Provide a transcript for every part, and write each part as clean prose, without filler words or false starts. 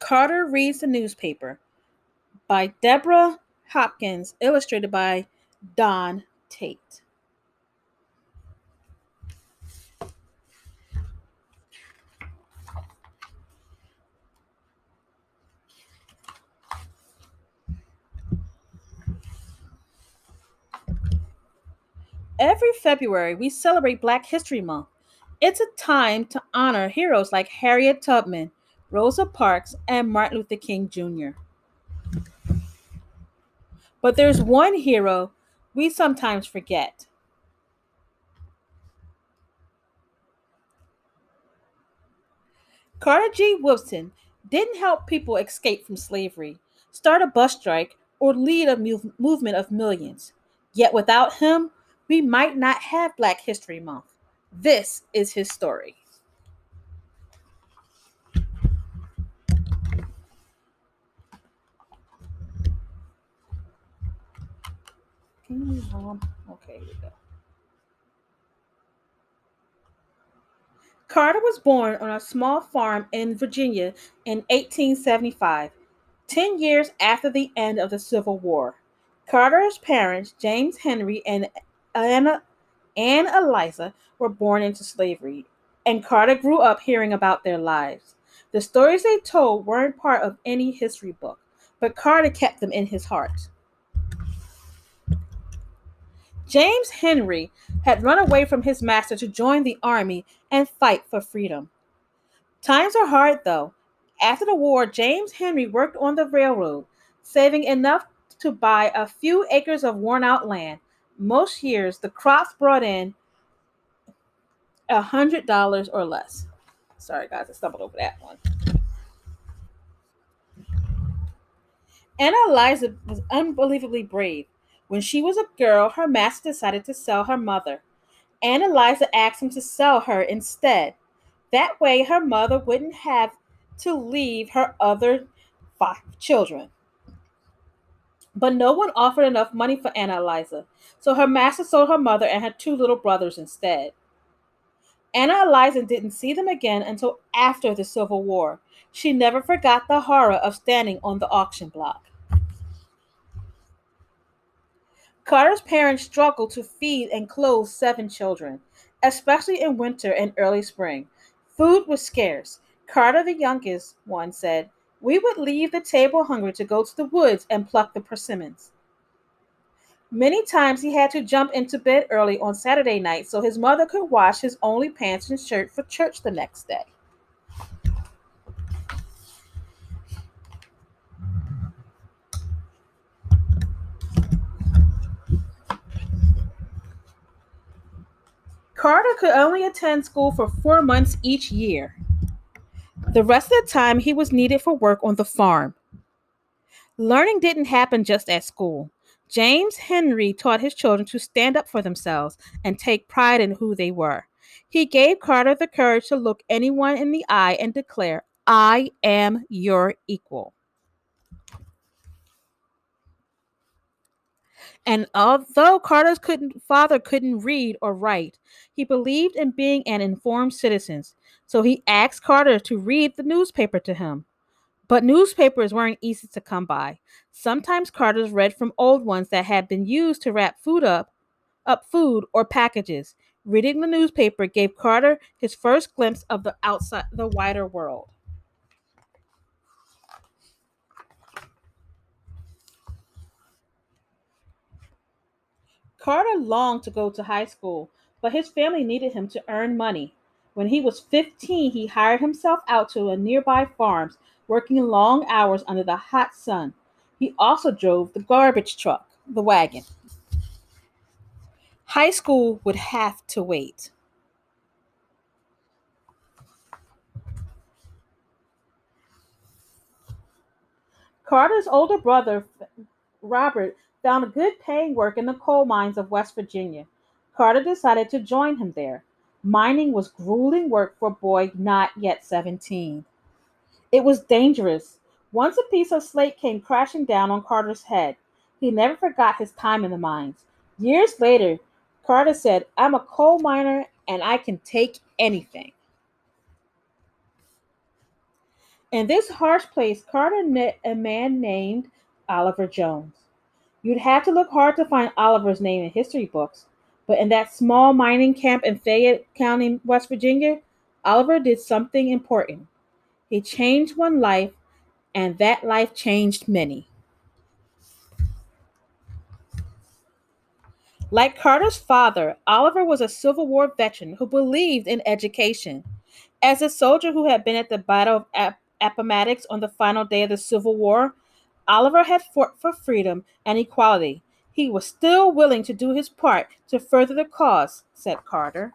Carter Reads the Newspaper by Deborah Hopkins, illustrated by Don Tate. Every February, we celebrate Black History Month. It's a time to honor heroes like Harriet Tubman, Rosa Parks, and Martin Luther King Jr. But there's one hero we sometimes forget. Carter G. Woodson didn't help people escape from slavery, start a bus strike, or lead a movement of millions. Yet without him, we might not have Black History Month. This is his story. Can you move on? Okay, here we go. Carter was born on a small farm in Virginia in 1875, 10 years after the end of the Civil War. Carter's parents, James Henry and Anna, Anne Eliza, were born into slavery, and Carter grew up hearing about their lives. The stories they told weren't part of any history book, but Carter kept them in his heart. James Henry had run away from his master to join the army and fight for freedom. Times are hard, though. After the war, James Henry worked on the railroad, saving enough to buy a few acres of worn out land. Most years, the crops brought in $100 or less. Sorry, guys, I stumbled over that one. Anna Eliza was unbelievably brave. When she was a girl, her master decided to sell her mother. Anna Eliza asked him to sell her instead. That way, her mother wouldn't have to leave her other five children. But no one offered enough money for Anna Eliza, so her master sold her mother and her two little brothers instead. Anna Eliza didn't see them again until after the Civil War. She never forgot the horror of standing on the auction block. Carter's parents struggled to feed and clothe seven children, especially in winter and early spring. Food was scarce. Carter, the youngest one, said, "We would leave the table hungry to go to the woods and pluck the persimmons." Many times he had to jump into bed early on Saturday night so his mother could wash his only pants and shirt for church the next day. Carter could only attend school for 4 months each year. The rest of the time, he was needed for work on the farm. Learning didn't happen just at school. James Henry taught his children to stand up for themselves and take pride in who they were. He gave Carter the courage to look anyone in the eye and declare, "I am your equal." And although father couldn't read or write, he believed in being an informed citizen. So he asked Carter to read the newspaper to him. But newspapers weren't easy to come by. Sometimes Carter's read from old ones that had been used to wrap up food or packages. Reading the newspaper gave Carter his first glimpse of the wider world. Carter longed to go to high school, but his family needed him to earn money. When he was 15, he hired himself out to a nearby farms, working long hours under the hot sun. He also drove the garbage truck, the wagon. High school would have to wait. Carter's older brother, Robert, found a good paying work in the coal mines of West Virginia. Carter decided to join him there. Mining was grueling work for a boy not yet 17. It was dangerous. Once a piece of slate came crashing down on Carter's head. He never forgot his time in the mines. Years later, Carter said, "I'm a coal miner and I can take anything." In this harsh place, Carter met a man named Oliver Jones. You'd have to look hard to find Oliver's name in history books, but in that small mining camp in Fayette County, West Virginia, Oliver did something important. He changed one life, and that life changed many. Like Carter's father, Oliver was a Civil War veteran who believed in education. As a soldier who had been at the Battle of Appomattox on the final day of the Civil War, Oliver had fought for freedom and equality. He was still willing to do his part to further the cause, said Carter.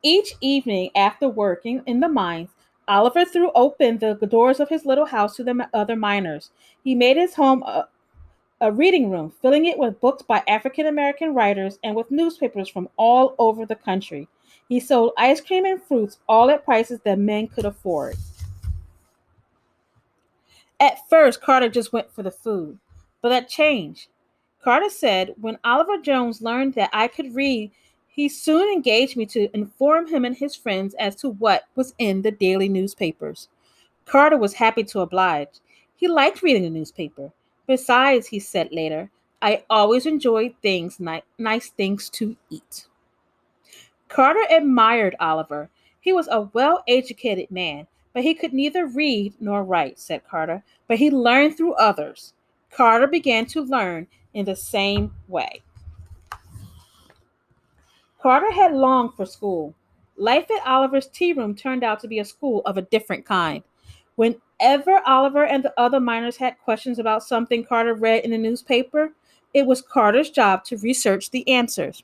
Each evening after working in the mines, Oliver threw open the doors of his little house to the other miners. He made his home a reading room, filling it with books by African American writers and with newspapers from all over the country. He sold ice cream and fruits, all at prices that men could afford. At first, Carter just went for the food, but that changed. Carter said, when Oliver Jones learned that I could read, he soon engaged me to inform him and his friends as to what was in the daily newspapers. Carter was happy to oblige. He liked reading the newspaper. Besides, he said later, I always enjoyed nice things to eat. Carter admired Oliver. He was a well educated man, but he could neither read nor write, said Carter, but he learned through others. Carter began to learn in the same way. Carter had longed for school. Life at Oliver's tea room turned out to be a school of a different kind. Whenever Oliver and the other miners had questions about something Carter read in the newspaper, it was Carter's job to research the answers.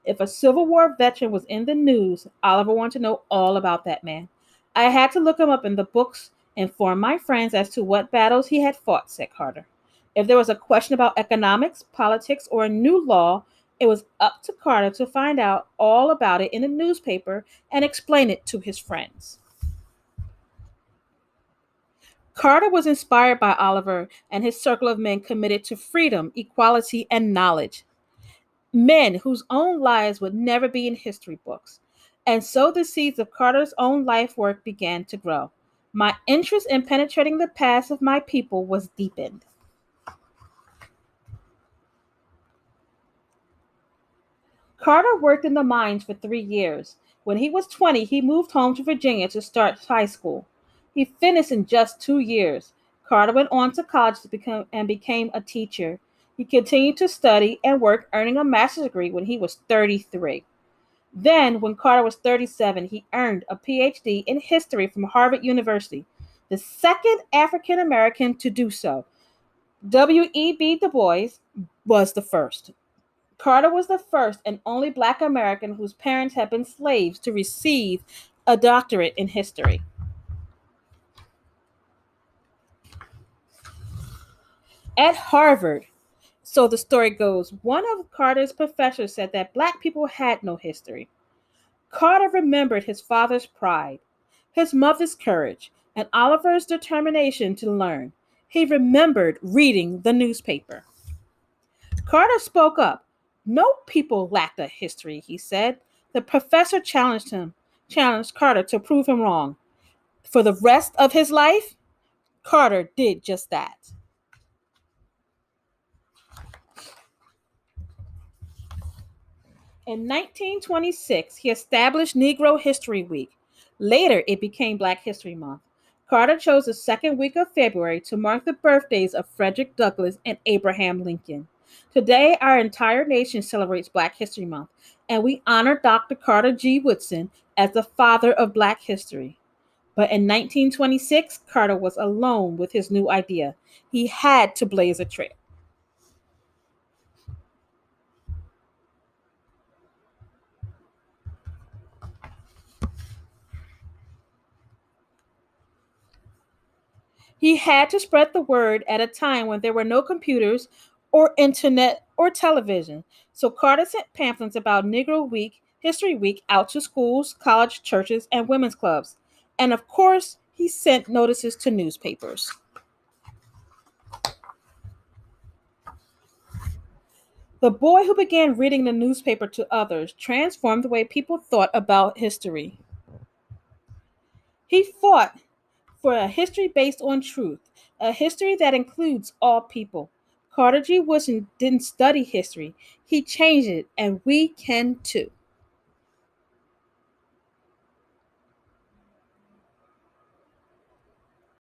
If a Civil War veteran was in the news, Oliver wanted to know all about that man. I had to look him up in the books and inform my friends as to what battles he had fought, said Carter. If there was a question about economics, politics, or a new law, it was up to Carter to find out all about it in the newspaper and explain it to his friends. Carter was inspired by Oliver and his circle of men committed to freedom, equality, and knowledge. Men whose own lives would never be in history books. And so the seeds of Carter's own life work began to grow. My interest in penetrating the past of my people was deepened. Carter worked in the mines for 3 years. When he was 20, he moved home to Virginia to start high school. He finished in just 2 years. Carter went on to college and became a teacher. He continued to study and work, earning a master's degree when he was 33. Then, when Carter was 37, he earned a PhD in history from Harvard University, the second African American to do so. W.E.B. Du Bois was the first. Carter was the first and only Black American whose parents had been slaves to receive a doctorate in history. At Harvard, so the story goes, one of Carter's professors said that Black people had no history. Carter remembered his father's pride, his mother's courage, and Oliver's determination to learn. He remembered reading the newspaper. Carter spoke up. No people lacked a history, he said. The professor challenged Carter to prove him wrong. For the rest of his life, Carter did just that. In 1926, he established Negro History Week. Later, it became Black History Month. Carter chose the second week of February to mark the birthdays of Frederick Douglass and Abraham Lincoln. Today, our entire nation celebrates Black History Month, and we honor Dr. Carter G. Woodson as the father of Black history. But in 1926, Carter was alone with his new idea. He had to blaze a trail. He had to spread the word at a time when there were no computers or internet or television. So Carter sent pamphlets about Negro Week, History Week out to schools, college, churches, and women's clubs. And of course, he sent notices to newspapers. The boy who began reading the newspaper to others transformed the way people thought about history. He fought for a history based on truth, a history that includes all people. Carter G. Woodson didn't study history, he changed it, and we can too.